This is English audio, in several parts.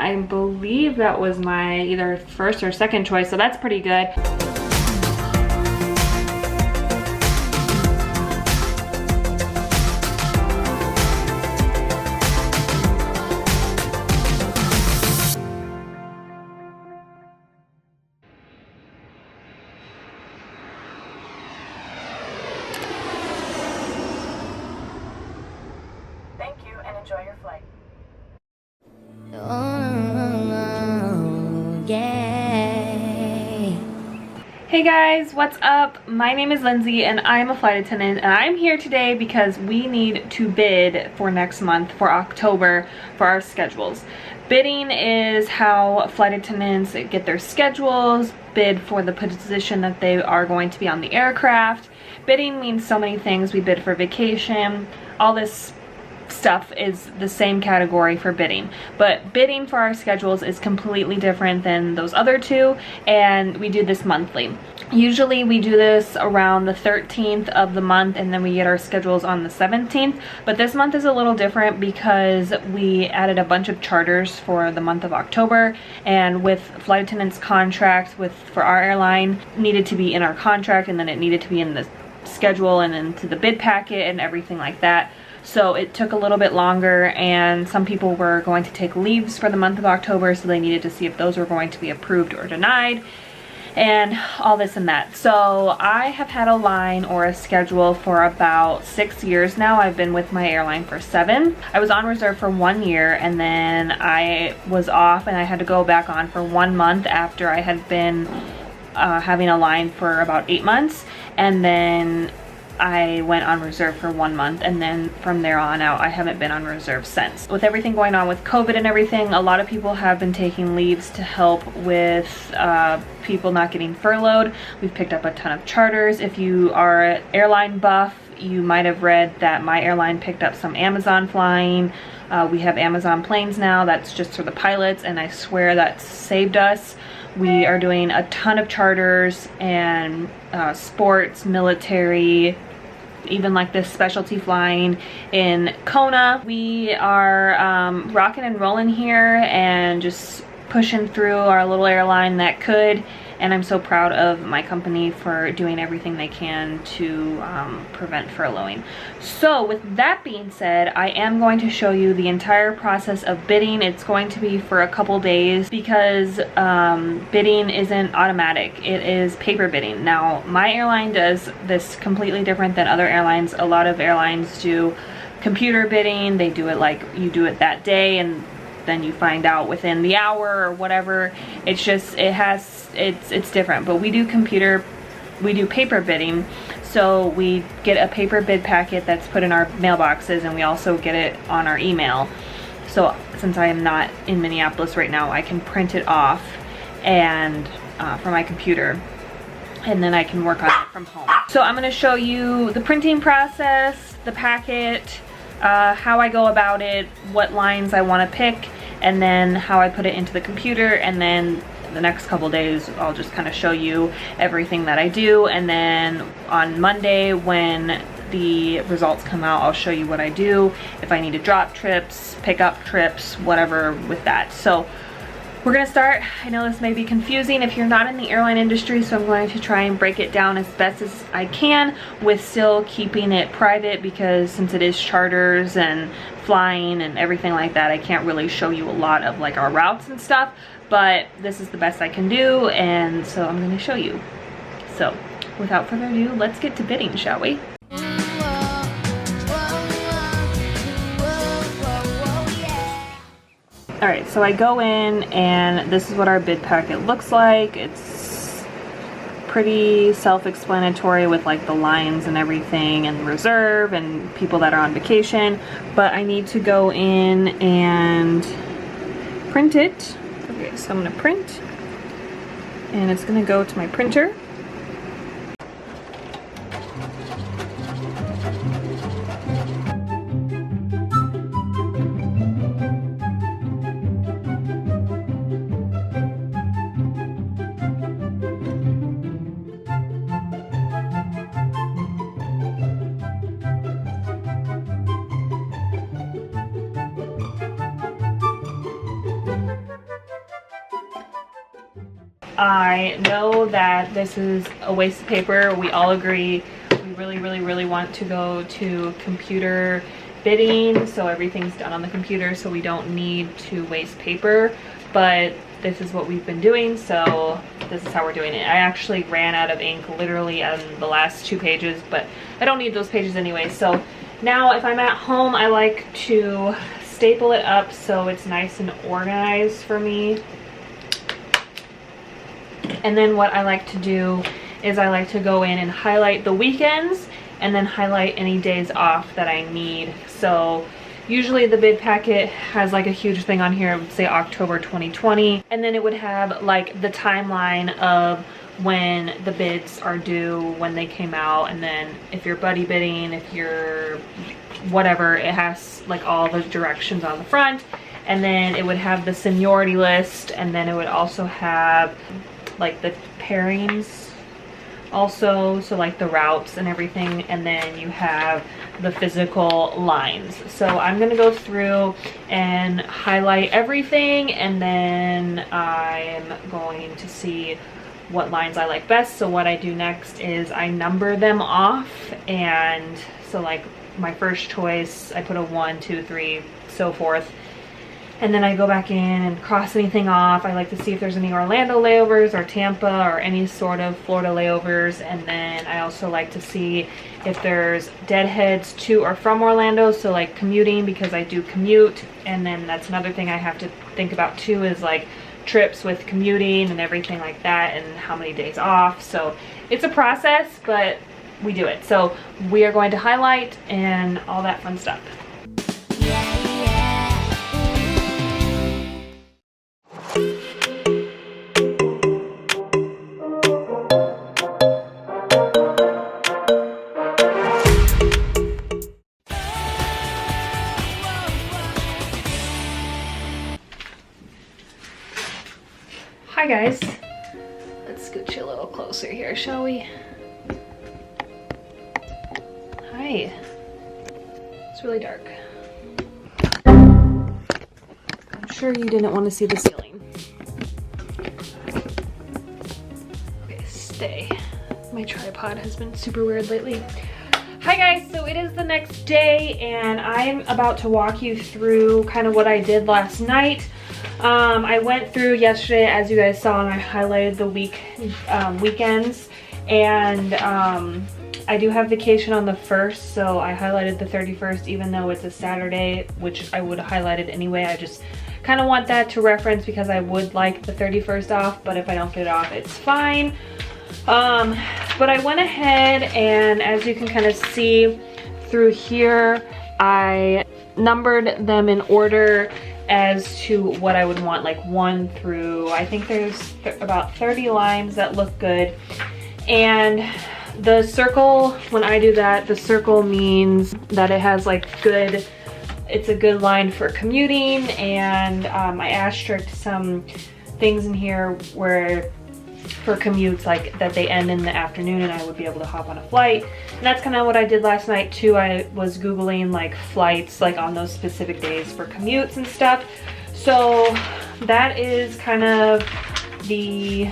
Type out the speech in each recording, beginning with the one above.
I believe that was my either first or second choice, so that's pretty good. Thank you and enjoy your flight. Hey guys, what's up? My name is Lindsay and I'm a flight attendant, and I'm here today because we need to bid for next month, for October, for our schedules. Bidding is how flight attendants get their schedules, bid for the position that they are going to be on the aircraft. Bidding means so many things. We bid for vacation, all this stuff is the same category for bidding, but bidding for our schedules is completely different than those other two, and we do this monthly. Usually we do this around the 13th of the month, and then we get our schedules on the 17th, but this month is a little different because we added a bunch of charters for the month of October, and with flight attendants contract for our airline needed to be in our contract, and then it needed to be in the schedule and into the bid packet and everything like that. So it took a little bit longer, and some people were going to take leaves for the month of October, so they needed to see if those were going to be approved or denied and all this and that. So I have had a line or a schedule for about 6 years now. I've been with my airline for 7. I was on reserve for 1 year, and then I was off and I had to go back on for 1 month after I had been having a line for about 8 months, and then I went on reserve for 1 month, and then from there on out I haven't been on reserve since. With everything going on with COVID and everything, a lot of people have been taking leaves to help with people not getting furloughed. We've picked up a ton of charters. If you are an airline buff, you might have read that my airline picked up some Amazon flying. We have Amazon planes now. That's just for the pilots, and I swear that's saved us. We are doing a ton of charters and sports, military, even like this specialty flying in Kona. We are rocking and rolling here and just pushing through our little airline that could, and I'm so proud of my company for doing everything they can to prevent furloughing. So with that being said, I am going to show you the entire process of bidding. It's going to be for a couple days because bidding isn't automatic. It is paper bidding. Now, my airline does this completely different than other airlines. A lot of airlines do computer bidding. They do it like you do it that day, and then you find out within the hour or whatever. It's just, it's different. But we do paper bidding. So we get a paper bid packet that's put in our mailboxes, and we also get it on our email. So since I am not in Minneapolis right now, I can print it off and from my computer, and then I can work on it from home. So I'm going to show you the printing process, the packet, how I go about it, what lines I want to pick, and then how I put it into the computer. And then the next couple days I'll just kind of show you everything that I do, and then on Monday when the results come out, I'll show you what I do, if I need to drop trips, pick up trips, whatever with that. So we're gonna start. I know this may be confusing if you're not in the airline industry, so I'm going to try and break it down as best as I can with still keeping it private, because since it is charters and flying and everything like that, I can't really show you a lot of like our routes and stuff, but this is the best I can do, and so I'm gonna show you. So without further ado, let's get to bidding, shall we? Alright, so I go in, and this is what our bid packet looks like. It's pretty self-explanatory with like the lines and everything, and reserve and people that are on vacation, but I need to go in and print it. Okay, so I'm gonna print, and it's gonna go to my printer. I know that this is a waste of paper. We all agree. We really want to go to computer bidding, so everything's done on the computer, so we don't need to waste paper. But this is what we've been doing, so this is how we're doing it. I actually ran out of ink literally on the last 2 pages, but I don't need those pages anyway. So now if I'm at home, I like to staple it up so it's nice and organized for me. And then what I like to do is I like to go in and highlight the weekends and then highlight any days off that I need. So usually the bid packet has like a huge thing on here, it would say October 2020, and then it would have like the timeline of when the bids are due, when they came out, and then if you're buddy bidding, if you're whatever, it has like all the directions on the front. And then it would have the seniority list, and then it would also have like the pairings also, so like the routes and everything, and then you have the physical lines. So I'm gonna go through and highlight everything, and then I'm going to see what lines I like best. So what I do next is I number them off, and so like my first choice, I put a 1, 2, 3, so forth. And then I go back in and cross anything off. I like to see if there's any Orlando layovers or Tampa or any sort of Florida layovers. And then I also like to see if there's deadheads to or from Orlando, so like commuting, because I do commute. And then that's another thing I have to think about too, is like trips with commuting and everything like that, and how many days off. So it's a process, but we do it. So we are going to highlight and all that fun stuff. Hi guys, let's scooch you a little closer here, shall we? Hi. It's really dark. I'm sure you didn't want to see the ceiling. Okay, stay. My tripod has been super weird lately. Hi guys, so it is the next day and I'm about to walk you through kind of what I did last night. I went through yesterday, as you guys saw, and I highlighted the weekends, and I do have vacation on the 1st, so I highlighted the 31st even though it's a Saturday, which I would have highlighted anyway. I just kind of want that to reference because I would like the 31st off, but if I don't get it off, it's fine. But I went ahead and, as you can kind of see through here, I numbered them in order as to what I would want, like 1 through, I think there's about 30 lines that look good. And the circle, when I do that, the circle means that it has like good, it's a good line for commuting. And I asterisked some things in here where for commutes, like that they end in the afternoon and I would be able to hop on a flight. And that's kind of what I did last night too. I was Googling like flights like on those specific days for commutes and stuff. So that is kind of the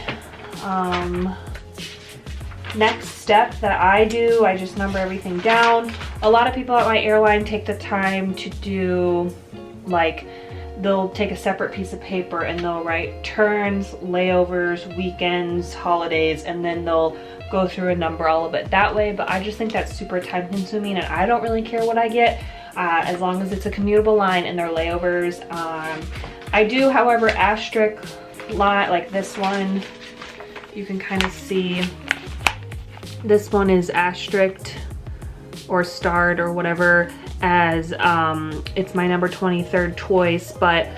next step that I do. I just number everything down. A lot of people at my airline take the time to do like, they'll take a separate piece of paper and they'll write turns, layovers, weekends, holidays, and then they'll go through and number all of it that way. But I just think that's super time consuming and I don't really care what I get as long as it's a commutable line and they're layovers. I do, however, asterisk line, like this one, you can kind of see this one is asterisked or starred or whatever, as it's my number 23rd choice, but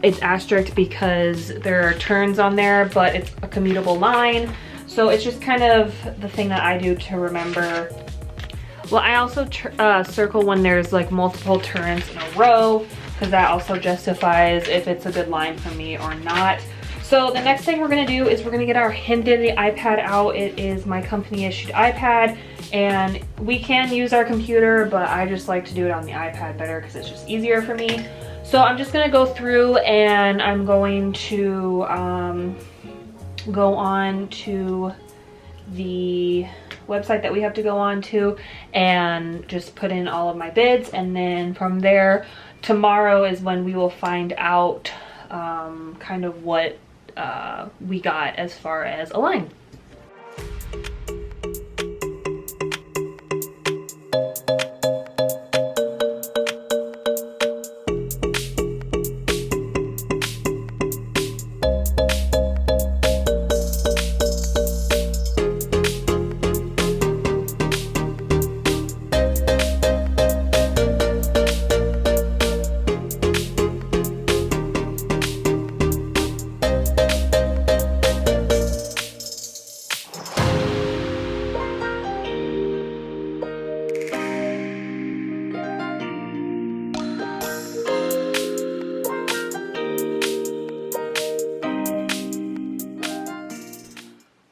it's asterisked because there are turns on there, but it's a commutable line. So it's just kind of the thing that I do to remember. Well, I also circle when there's like multiple turns in a row, because that also justifies if it's a good line for me or not. So the next thing we're gonna do is we're gonna get our Hindenburg iPad out. It is my company issued iPad, and we can use our computer, but I just like to do it on the iPad better because it's just easier for me. So I'm just gonna go through and I'm going to go on to the website that we have to go on to and just put in all of my bids, and then from there tomorrow is when we will find out kind of what we got as far as a line.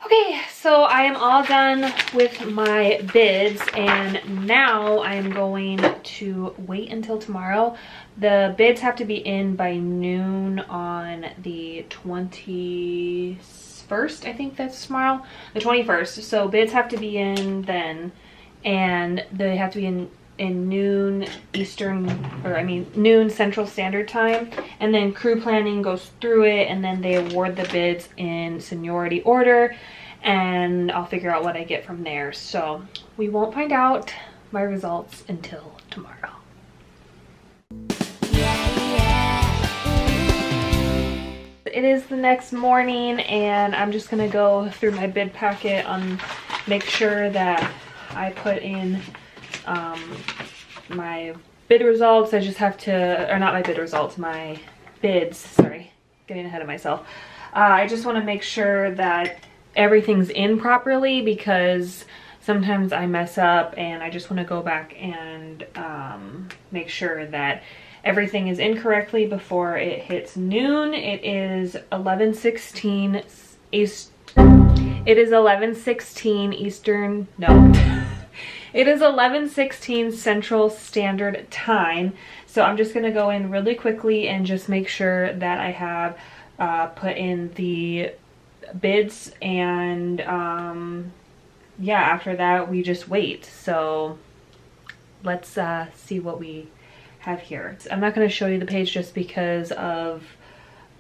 Okay, so I am all done with my bids, and now I am going to wait until tomorrow. The bids have to be in by noon on the 21st, I think that's tomorrow, the 21st. So bids have to be in then, and they have to be in noon Eastern, or I mean noon Central Standard Time, and then crew planning goes through it, and then they award the bids in seniority order, and I'll figure out what I get from there. So we won't find out my results until tomorrow. It is the next morning, and I'm just gonna go through my bid packet and make sure that I put in my bid results. I just have to, or not my bid results, my bids, sorry, getting ahead of myself. I just want to make sure that everything's in properly, because sometimes I mess up, and I just want to go back and make sure that everything is in correctly before it hits noon. It is 11:16 Eastern, no. It is 11:16 Central Standard Time. So I'm just gonna go in really quickly and just make sure that I have put in the bids, and yeah, after that we just wait. So let's see what we have here. I'm not going to show you the page just because of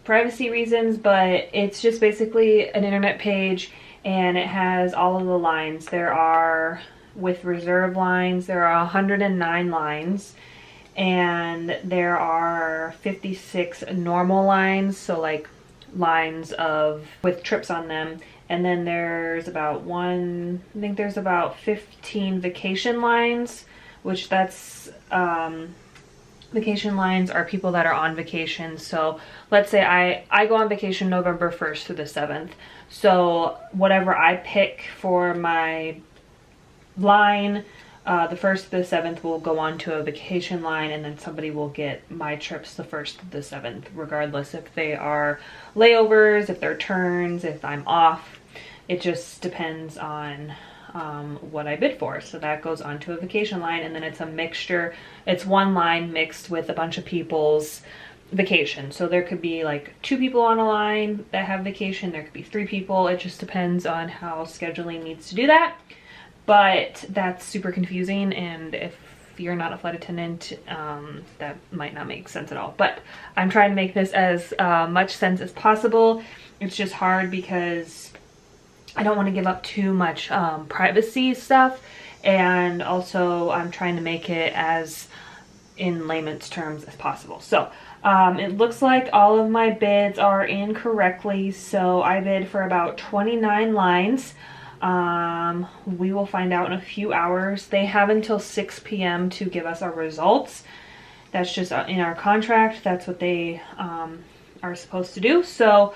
privacy reasons, but it's just basically an internet page, and it has all of the lines. There are, with reserve lines, there are 109 lines, and there are 56 normal lines, so like lines of with trips on them, and then there's about I think there's about 15 vacation lines, which that's vacation lines are people that are on vacation. So let's say I go on vacation November 1st through the 7th, so whatever I pick for my line, the 1st to the 7th will go on to a vacation line, and then somebody will get my trips the 1st to the 7th, regardless if they are layovers, if they're turns, if I'm off. It just depends on what I bid for. So that goes onto a vacation line, and then it's a mixture. It's one line mixed with a bunch of people's vacation. So there could be like 2 people on a line that have vacation. There could be 3 people. It just depends on how scheduling needs to do that. But that's super confusing, and if you're not a flight attendant, that might not make sense at all. But I'm trying to make this as much sense as possible. It's just hard because I don't want to give up too much privacy stuff, and also I'm trying to make it as in layman's terms as possible. So it looks like all of my bids are in correctly. So I bid for about 29 lines. We will find out in a few hours. They have until 6 p.m. to give us our results. That's just in our contract. That's what they are supposed to do. So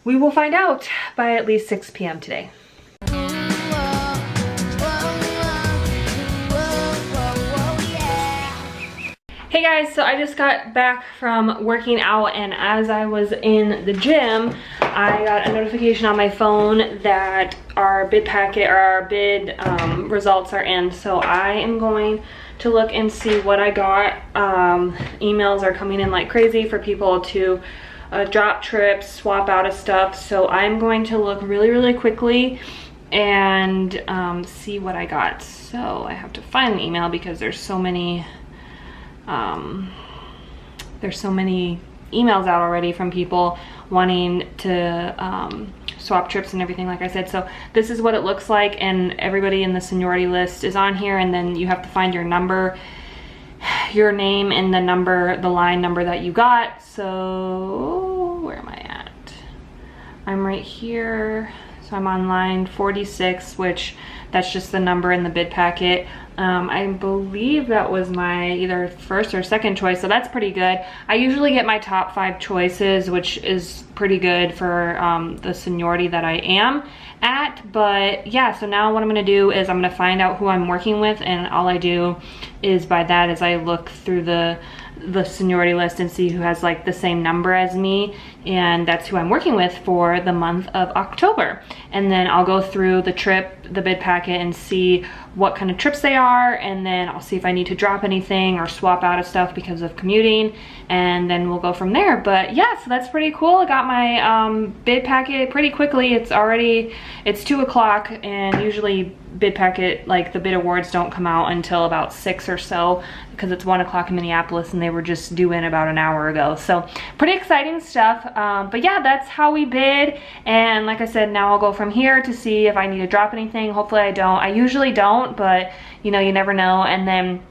we will find out by at least 6 p.m. today. Hey guys, so I just got back from working out, and as I was in the gym, I got a notification on my phone that our bid packet, or our bid results are in. So I am going to look and see what I got. Emails are coming in like crazy for people to drop trips, swap out of stuff. So I'm going to look really quickly and see what I got. So I have to find the email because there's so many emails out already from people wanting to swap trips and everything, like I said. So this is what it looks like, and everybody in the seniority list is on here, and then you have to find your number, your name, and the number, the line number that you got. So where am I at? I'm right here. So I'm on line 46, which that's just the number in the bid packet. I believe that was my either first or second choice, so that's pretty good. I usually get my top 5 choices, which is pretty good for the seniority that I am at. But yeah, so now what I'm gonna do is I'm gonna find out who I'm working with, and all I do is by that is I look through the seniority list and see who has like the same number as me, and that's who I'm working with for the month of October. And then I'll go through the bid packet and see what kind of trips they are, and then I'll see if I need to drop anything or swap out of stuff because of commuting, and then we'll go from there. But yeah, so that's pretty cool. I got my bid packet pretty quickly. It's 2 o'clock, and usually bid packet, like the bid awards, don't come out until about 6 or so because it's 1 o'clock in Minneapolis, and they were just due in about an hour ago. So pretty exciting stuff. But yeah, that's how we bid. And like I said, now I'll go from here to see if I need to drop anything. Hopefully I don't. I usually don't, but you know, you never know. And then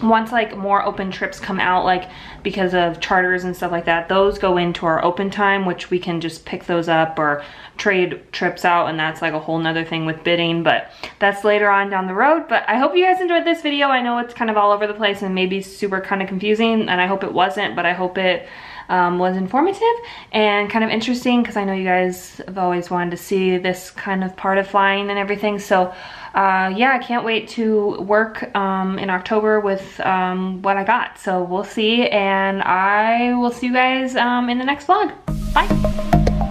once like more open trips come out, like because of charters and stuff like that, those go into our open time, which we can just pick those up or trade trips out, and that's like a whole nother thing with bidding, but that's later on down the road. But I hope you guys enjoyed this video. I know it's kind of all over the place and maybe super kind of confusing, and I hope it wasn't, but I hope it was informative and kind of interesting, because I know you guys have always wanted to see this kind of part of flying and everything. So yeah, I can't wait to work in October with what I got. So we'll see, and I will see you guys in the next vlog. Bye.